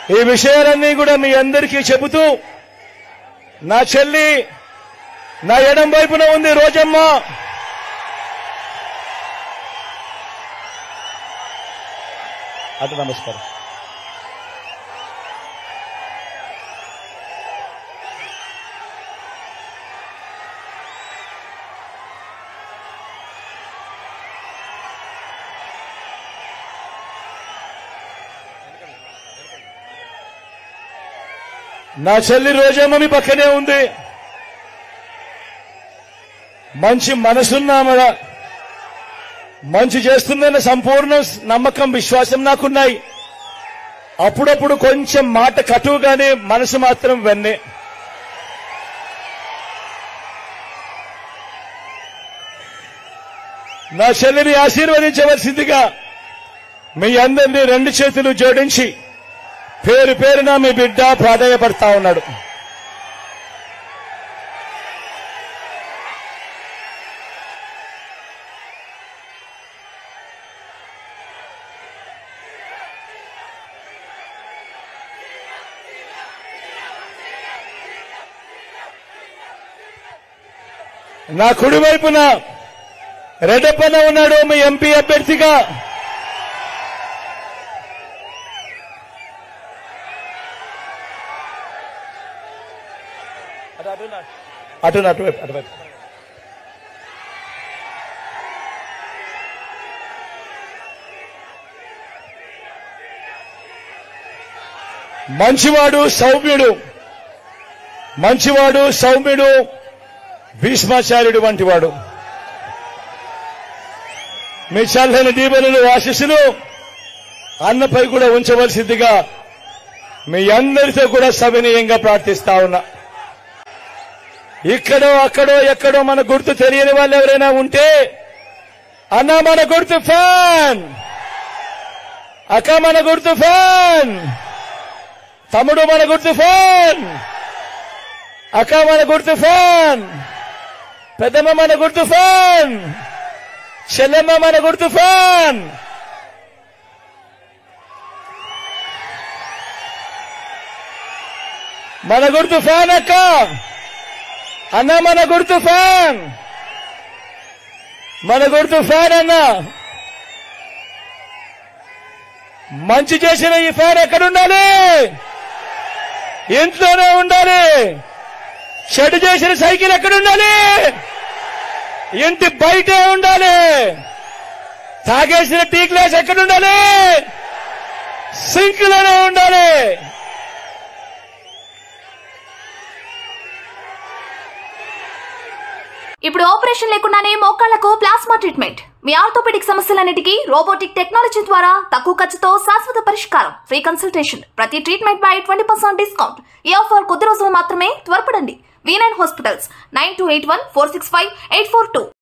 ఈ విషయాలన్నీ కూడా మీ అందరికీ చెబుతూ నా చెల్లి నా ఎడం వైపున ఉంది రోజమ్మ. అటు నమస్కారం. నా చెల్లి రోజమ్మ మీ పక్కనే ఉంది. మంచి మనసున్నామడ, మంచి చేస్తుందన్న సంపూర్ణ నమ్మకం విశ్వాసం నాకున్నాయి. అప్పుడప్పుడు కొంచెం మాట కటువుగానే మనసు మాత్రం వెన్నే. నా చెల్లిని ఆశీర్వదించవలసిందిగా మీ అందరినీ రెండు చేతులు జోడించి పేరు పేరున మీ బిడ్డ ప్రాధాయపడతా ఉన్నాడు. నా కుడి వైపున రెడ్డప్పన్న ఉన్నాడు మీ ఎంపీ అభ్యర్థిగా. అటువైపు మంచివాడు సౌమ్యుడు భీష్మాచార్యుడు వంటివాడు. మీ చల్లని దీవెనలు ఆశీస్సులు అన్నపై కూడా ఉంచవలసిందిగా మీ అందరితో కూడా సవినయంగా ప్రార్థిస్తా ఉన్నా. ఇక్కడో అక్కడో ఎక్కడో మన గుర్తు తెలియని వాళ్ళు ఎవరైనా ఉంటే, అన్న మన గుర్తు ఫ్యాన్, అక్క మన గుర్తు ఫ్యాన్, తమ్ముడు మన గుర్తు ఫ్యాన్, అక్క మన గుర్తు ఫ్యాన్, పెద్దమ్మ మన గుర్తు ఫ్యాన్, చెల్లెమ్మ మన గుర్తు ఫ్యాన్. మన గుర్తు ఫ్యాన్ అక్క, అన్న మన గుర్తు ఫ్యాన్, మన గుర్తు ఫ్యాన్ అన్న. మంచి చేసిన ఈ ఫ్యాన్ ఎక్కడుండాలి? ఇంట్లోనే ఉండాలి. చెడు చేసిన సైకిల్ ఎక్కడుండాలి? ఇంటి బయటే ఉండాలి. తాగేసిన టీ గ్లాస్ ఎక్కడుండాలి? సింక్లోనే ఉండాలి. ఇప్పుడు ఆపరేషన్ లేకుండానే మోకాళ్లకు ప్లాస్మా ట్రీట్మెంట్. మీ ఆర్థోపెడిక్ సమస్యలన్నిటికీ రోబోటిక్ టెక్నాలజీ ద్వారా తక్కువ ఖర్చుతో శాశ్వత పరిష్కారం. Free consultation. ప్రతి ట్రీట్మెంట్ పై 20% డిస్కౌంట్. ఈ ఆఫర్ కొద్ది రోజులు మాత్రమే. త్వరపడండి. V9 hospitals 9281465842.